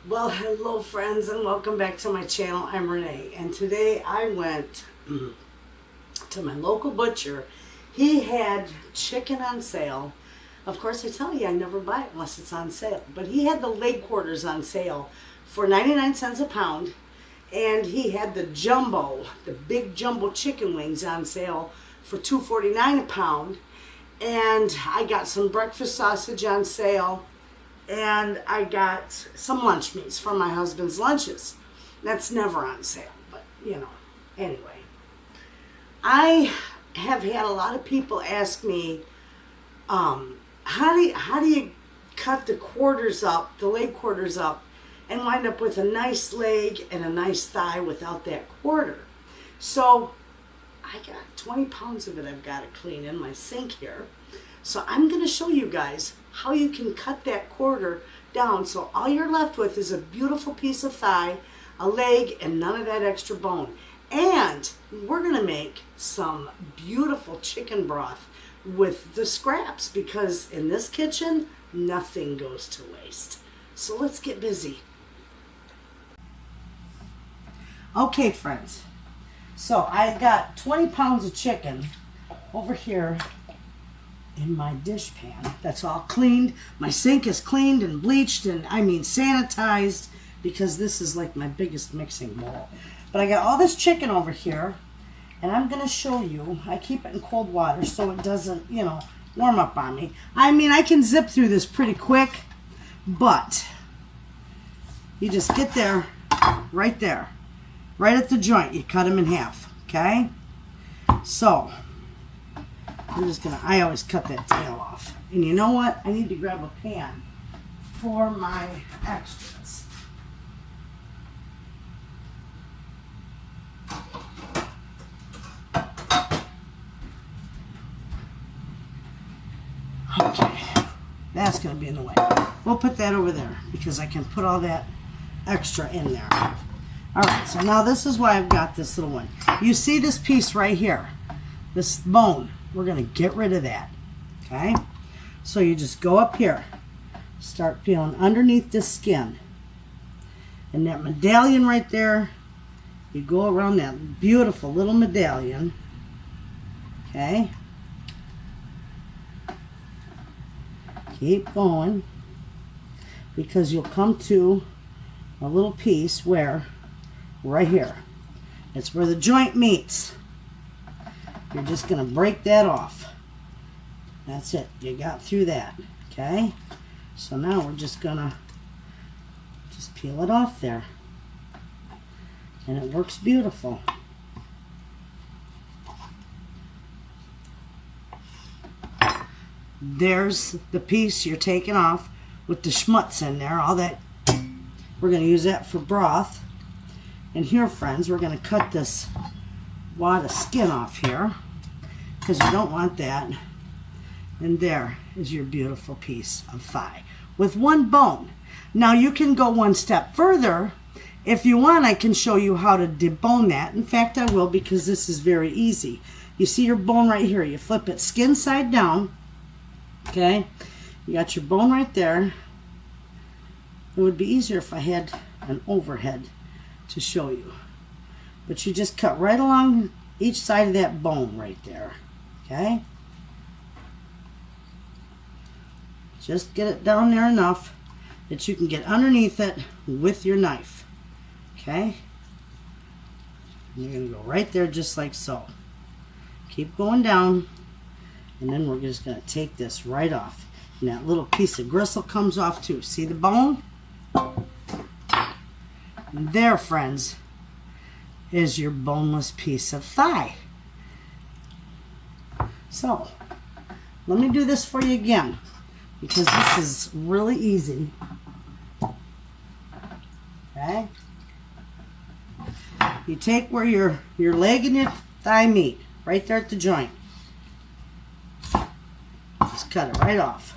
Well, hello friends and welcome back to my channel. I'm Renee, and today I went to my local butcher. He had chicken on sale. Of course, I tell you, I never buy it unless it's on sale. But he had the leg quarters on sale for 99 cents a pound, and he had the big jumbo chicken wings on sale for $2.49 a pound. And I got some breakfast sausage on sale. And I got some lunch meats for my husband's lunches. That's never on sale, but anyway. I have had a lot of people ask me, how do you cut the quarters up, the leg quarters up, and wind up with a nice leg and a nice thigh without that quarter? So I got 20 pounds of it I've got to clean in my sink here. So I'm going to show you guys how you can cut that quarter down so all you're left with is a beautiful piece of thigh, a leg, and none of that extra bone. And we're going to make some beautiful chicken broth with the scraps, because in this kitchen, nothing goes to waste. So let's get busy. Okay, friends. So I got 20 pounds of chicken over here in my dish pan. That's all cleaned. My sink is cleaned and bleached and sanitized, because this is like my biggest mixing bowl. But I got all this chicken over here, and I'm going to show you. I keep it in cold water so it doesn't, warm up on me. I can zip through this pretty quick, but you just get there, right at the joint. You cut them in half, okay? So I always cut that tail off. And you know what? I need to grab a pan for my extras. Okay, that's going to be in the way. We'll put that over there because I can put all that extra in there. Alright, so now this is why I've got this little one. You see this piece right here, this bone. We're going to get rid of that, okay? So you just go up here, start peeling underneath the skin. And that medallion right there, you go around that beautiful little medallion, okay? Keep going, because you'll come to a little piece where, right here, it's where the joint meets. You're just going to break that off. That's it. You got through that. Okay? So now we're just going to just peel it off there. And it works beautiful. There's the piece you're taking off with the schmutz in there. All that. We're going to use that for broth. And here, friends, we're going to cut this wad of skin off here, because you don't want that. And there is your beautiful piece of thigh with one bone. Now you can go one step further. If you want, I can show you how to debone that. In fact, I will, because this is very easy. You see your bone right here. You flip it skin side down. Okay? You got your bone right there. It would be easier if I had an overhead to show you. But you just cut right along each side of that bone right there. Okay? Just get it down there enough that you can get underneath it with your knife. Okay? And you're going to go right there just like so. Keep going down. And then we're just going to take this right off. And that little piece of gristle comes off too. See the bone? And there, friends, is your boneless piece of thigh. So, let me do this for you again, because this is really easy. Okay? You take where your leg and your thigh meet, right there at the joint. Just cut it right off.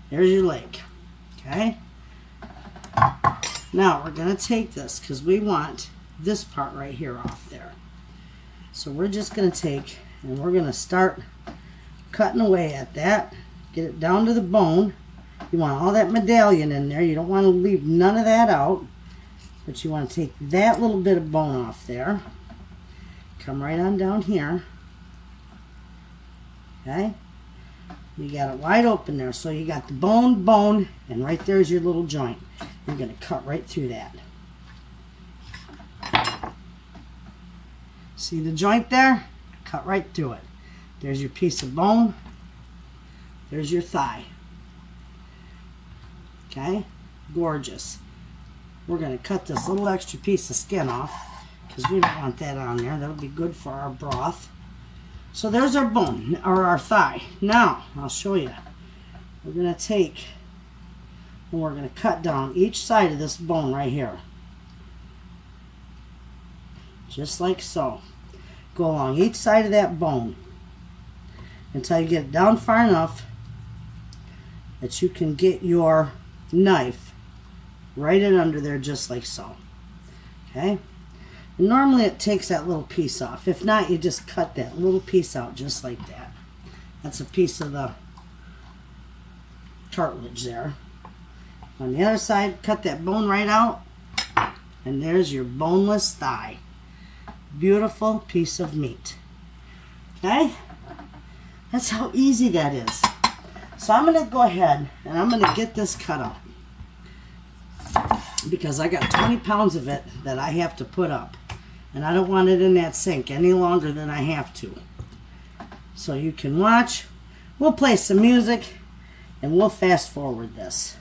There's your leg. Okay? Now, we're going to take this, because we want this part right here off there. So we're just going to take, and we're going to start cutting away at that. Get it down to the bone. You want all that medallion in there. You don't want to leave none of that out. But you want to take that little bit of bone off there. Come right on down here. Okay? You got it wide open there. So you got the bone, and right there's your little joint. You're going to cut right through that. See the joint there? Cut right through it. There's your piece of bone. There's your thigh. Okay? Gorgeous. We're going to cut this little extra piece of skin off because we don't want that on there. That'll be good for our broth. So there's our bone, or our thigh. Now, I'll show you. We're going to take and we're going to cut down each side of this bone right here. Just like so. Go along each side of that bone until you get it down far enough that you can get your knife right in under there just like so. Okay? And normally it takes that little piece off. If not, you just cut that little piece out just like that. That's a piece of the cartilage there. On the other side, cut that bone right out, and there's your boneless thigh. Beautiful piece of meat. Okay? That's how easy that is. So I'm going to go ahead and I'm going to get this cut up because I got 20 pounds of it that I have to put up, and I don't want it in that sink any longer than I have to. So you can watch. We'll play some music and we'll fast forward this.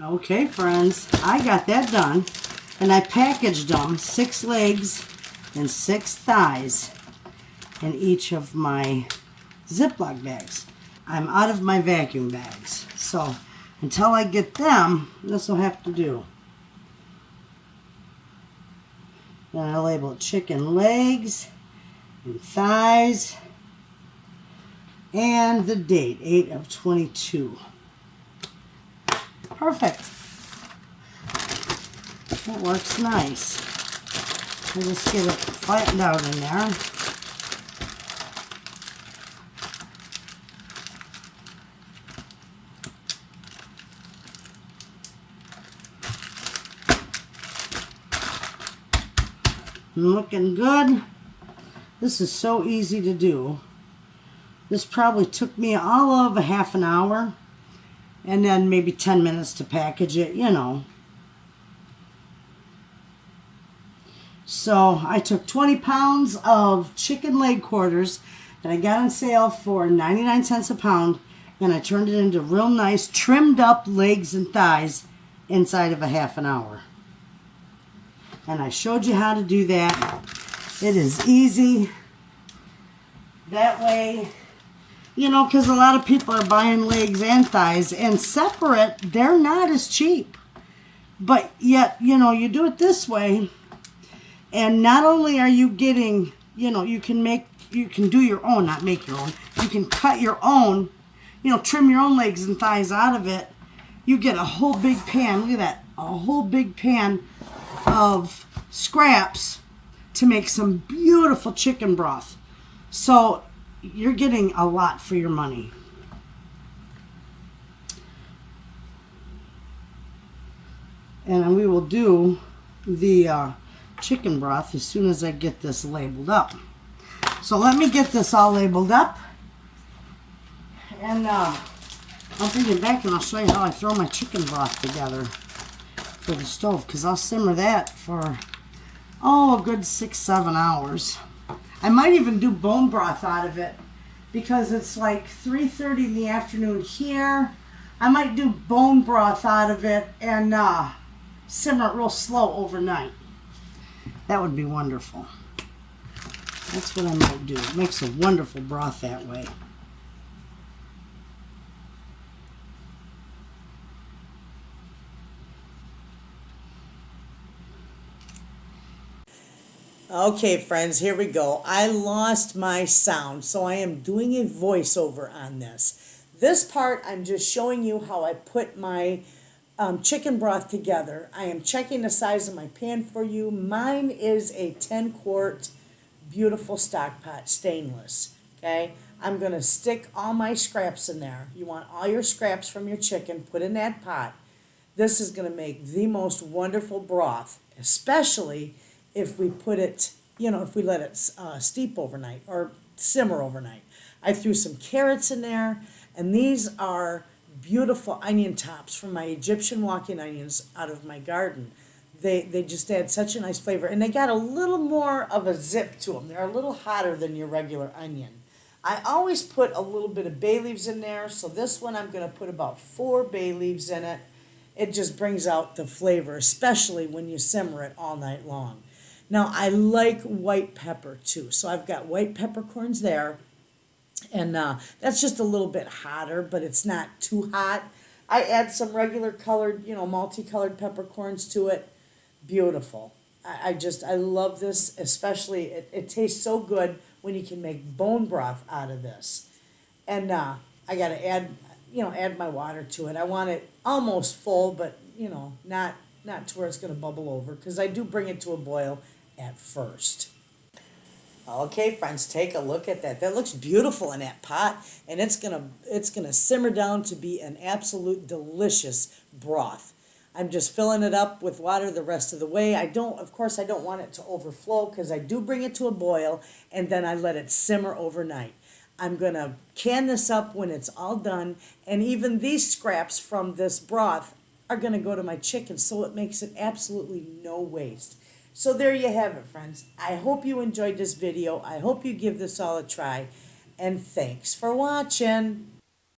Okay, friends, I got that done, and I packaged them 6 legs and 6 thighs in each of my Ziploc bags. I'm out of my vacuum bags, so until I get them, this will have to do. Then I label it chicken legs and thighs, and the date, 8 of 22. Perfect. That works nice. I'll just get it flattened out in there. Looking good. This is so easy to do. This probably took me all of a half an hour. And then maybe 10 minutes to package it, you know. So I took 20 pounds of chicken leg quarters that I got on sale for 99 cents a pound, and I turned it into real nice trimmed up legs and thighs inside of a half an hour. And I showed you how to do that. It is easy. That way, you know, because a lot of people are buying legs and thighs, and separate, they're not as cheap. But yet, you know, you do it this way, and not only are you getting, you know, you can do your own, not make your own. You can cut your own, you know, trim your own legs and thighs out of it. You get a whole big pan, look at that, a whole big pan of scraps to make some beautiful chicken broth. So you're getting a lot for your money. And we will do the chicken broth as soon as I get this labeled up. So let me get this all labeled up. And I'll bring it back and I'll show you how I throw my chicken broth together for the stove. Because I'll simmer that for, a good 6-7 hours. I might even do bone broth out of it. Because it's like 3:30 in the afternoon here. I might do bone broth out of it and simmer it real slow overnight. That would be wonderful. That's what I might do. It makes a wonderful broth that way. Okay, friends, here we go. I lost my sound, so I am doing a voiceover on this. This part, I'm just showing you how I put my chicken broth together. I am checking the size of my pan for you. Mine is a 10-quart beautiful stock pot, stainless. Okay, I'm going to stick all my scraps in there. You want all your scraps from your chicken put in that pot. This is going to make the most wonderful broth, especially if we put it, if we let it steep overnight or simmer overnight. I threw some carrots in there, and these are beautiful onion tops from my Egyptian walking onions out of my garden. They just add such a nice flavor, and they got a little more of a zip to them. They're a little hotter than your regular onion. I always put a little bit of bay leaves in there, so this one I'm going to put about 4 bay leaves in it. It just brings out the flavor, especially when you simmer it all night long. Now, I like white pepper, too. So I've got white peppercorns there. And that's just a little bit hotter, but it's not too hot. I add some regular colored, multicolored peppercorns to it. Beautiful. I love this, especially, it tastes so good when you can make bone broth out of this. And I got to add my water to it. I want it almost full, but, not to where it's going to bubble over, because I do bring it to a boil at first. Okay, friends, take a look at that. That looks beautiful in that pot, and it's gonna simmer down to be an absolute delicious broth. I'm just filling it up with water the rest of the way. Of course, I don't want it to overflow because I do bring it to a boil, and then I let it simmer overnight. I'm gonna can this up when it's all done, and even these scraps from this broth are gonna go to my chicken, so it makes it absolutely no waste. So there you have it, friends. I hope you enjoyed this video. I hope you give this all a try. And thanks for watching.